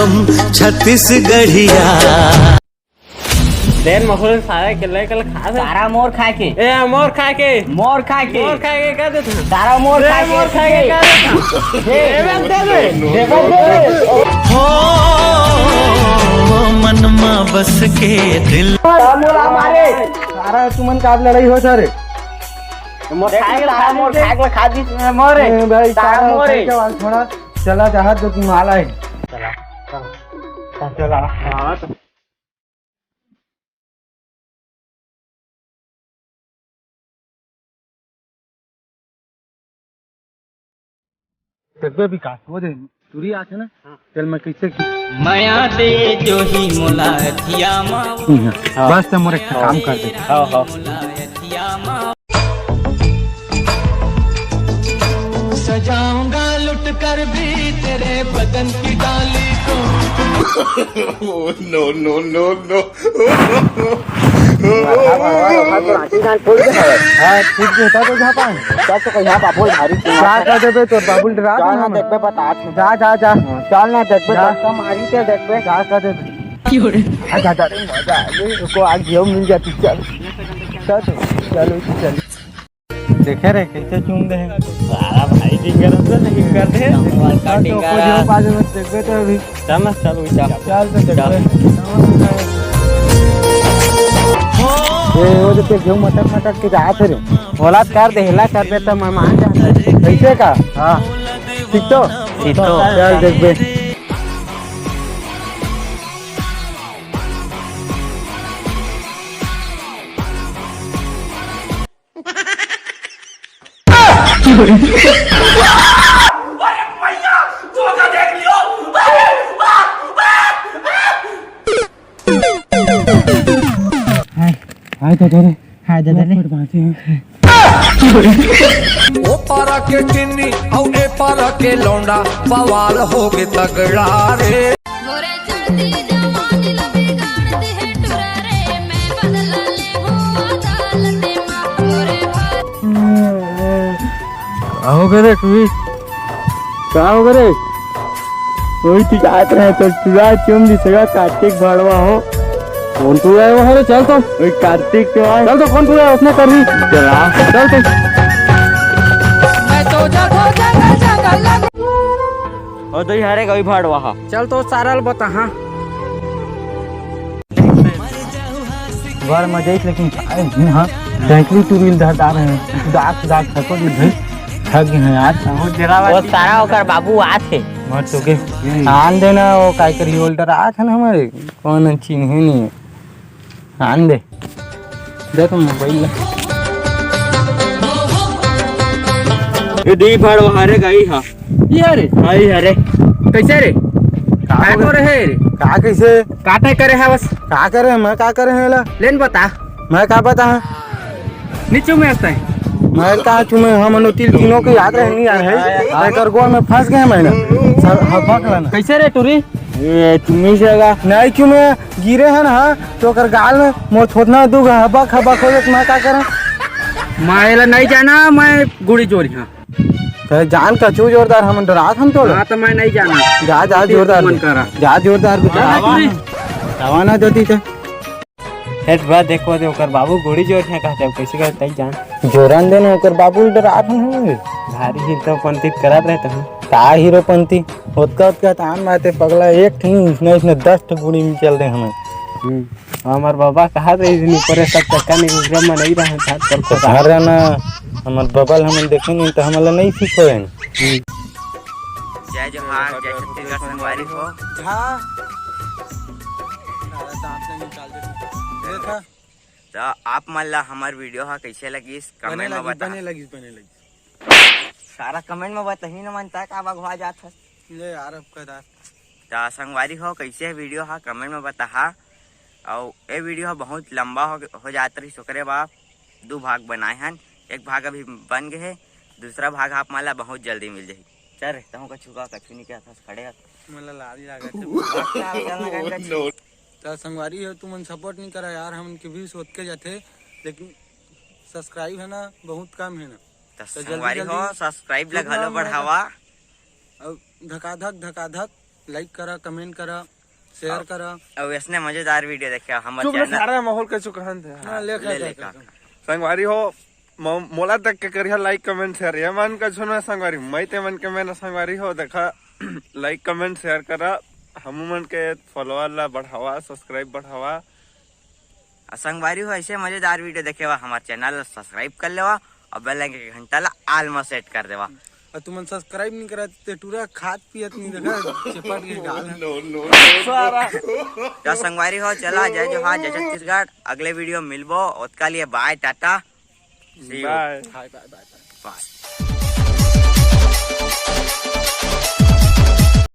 हम छत्तीसगढ़िया। देर मखोल सारा केले कल खा सारा मोर खा के ए मोर खा के का देता सारा मोर खा के का देता हो मनमा बस के दिल सारा तुमन का लड़ाई हो सर मोर खा के खा दी मोर भाई सारा मोर थोड़ा चला जहाज जो तुम आला है चला तब भी काट वो दे दूरी आके ना चल मैं कैसे माया दे जो ही मुलायतिया मा बस तो मोरे काम कर दे। हां सजाऊंगा लुट कर भी तेरे बदन की डाली को। नो नो नो नो ठीक है तो जा पाए तो यहाँ बाबुल भारी क्या कर देबे तो बाबुल डरा ना देखबे बता जा जा जा चल ना देखबे तो मारी के देखबे क्या कर देबे जा जा मजा को आग घेव मिल जाती चल चलो चल देखे रे कैसे चूम दे सारा भाई जी नहीं करते तो जो बाजू में देखबे तो अभी चल ना चल चल तो देखबे वो जो पे घेव मटक के जा थे बोला कर दे हिला कर दे तो मैं मान जाता कैसे का हां ठीक तो चल देखबे हाय दादा रे बातें हैं ओ पारा के किन्नी और ए पारा के लौंडा बवाल हो गए तगड़ा रे। गोरे चढ़ती जवानी लबे गाड़ दे है टुरा रे मैं बदला ले हूँ अदालते माँ गोरे हो गए तू क्या हो गए वही ठीक आते रहे तो तुझा चुम दिसेगा कार्तिक भाड़वा हो कौन तू है वो चल तो वही कार्तिक तो आए चल तो कौन तू है उसने कर दी चला चल तो मैं तो जगह और दही हरे गई भाड़ वहाँ चल तो सारल बता हां बार मजा ही लेकिन हां साइकिल टू व्हील धरता रहे दाग थको दी भाई थक गए हैं यार बहुत जरा वो सारा होकर बाबू आथे मत तो के आन देना वो काय करी होल्डर आ था ना हमारे कौन चिन्ह नहीं आन दे तो मोबाइल ये दी भाड़ वहाँ रे गई हां ये रे आई हरे कैसे रे काय को रहे रे का कैसे काटे करे है बस का करे मैं का करे हेला लेन बता मैं का पता है नीचे में आता है मैं कहा चुमे हम अनुतिल तीनों के याद रहे नहीं यार है कर गोल में फंस गए मैं सर हबक लेना कैसे रे टूरी ये तुम्ही सेगा नहीं क्यों मैं गिरे हैं ना तो कर गाल में मोर थोतना दू हबक हो जाए मैं का करें मायला नहीं जाना मैं गुड़ी चोरी हां तो जान का चू जोरदार हम डरा हम तो हां तो मैं नहीं जाना जा जोरदार मन करा जा जोरदार रवाना देती थे हेड बात देखो दे ओकर बाबू गोड़ी जोर है कहते कैसे करते जान जोरन देन ओकर बाबू डरा हम भारी ही तो पंतित करत रहते हैं का हीरोपंती होतका तान माते पगला एक ठीक इसने 10 गुड़ी में चल दे हमें हमार बाबा कहा थे इतनी परे सब चक्का नहीं उग्र में नहीं रहा था कर को बाहर रहना हमार बबल हम देखे नहीं तो हमला नहीं सीखो है जय जोहार जय छत्तीसगढ़ संगवारी हो हां तो आप मन ला हमार वीडियो हा कैसे लगी कमेंट में बता बने लगी सारा कमेंट में बताही न मनता का बगवा जात है ले यार अब कदा तो संगवारी हो कैसे वीडियो हा कमेंट में बता और ये वीडियो बहुत लंबा हो जाता रही सोकरे बाप 2 भाग बनाए हैं एक भाग अभी बन गए है दूसरा भाग आप माला बहुत जल्दी मिल जाए चल तहु कछु नहीं क्या था खड़े मला लारी लागत तो संगवारी हो तुम सपोर्ट नहीं करा यार हम के व्यूज होत के जाते लेकिन सब्सक्राइब है ना बहुत कम है ना तो संगवारी हो सब्सक्राइब लगा लो बढ़ावा अब धकाधक लाइक करा, कमेंट करा, शेयर करा। और इसने मजेदार वीडियो देखे हमारे चैनल सारा माहौल के चुकहन थे लेखा संगवारी हो मोला तक के करिया लाइक कमेंट शेयर ये मन का छोना संगवारी मैं ते मन के मैंने संगवारी हो देखा लाइक कमेंट शेयर करा हम मन के फॉलोअर ला बढ़ावा सब्सक्राइब बढ़ावा संगवारी हो ऐसे मजेदार वीडियो देखे हुआ हमारे चैनल सब्सक्राइब कर लेवा और बेल आइकन के घंटा ला आल में सेट कर देवा। और तुम सब्सक्राइब नहीं करा ते टूरा खाद पियत नहीं देखा चिपट के गाल। तो संगवारी हो चला जय जोहार जय छत्तीसगढ़। अगले वीडियो मिलबो उसका लिए बाय टाटा बाय बाय।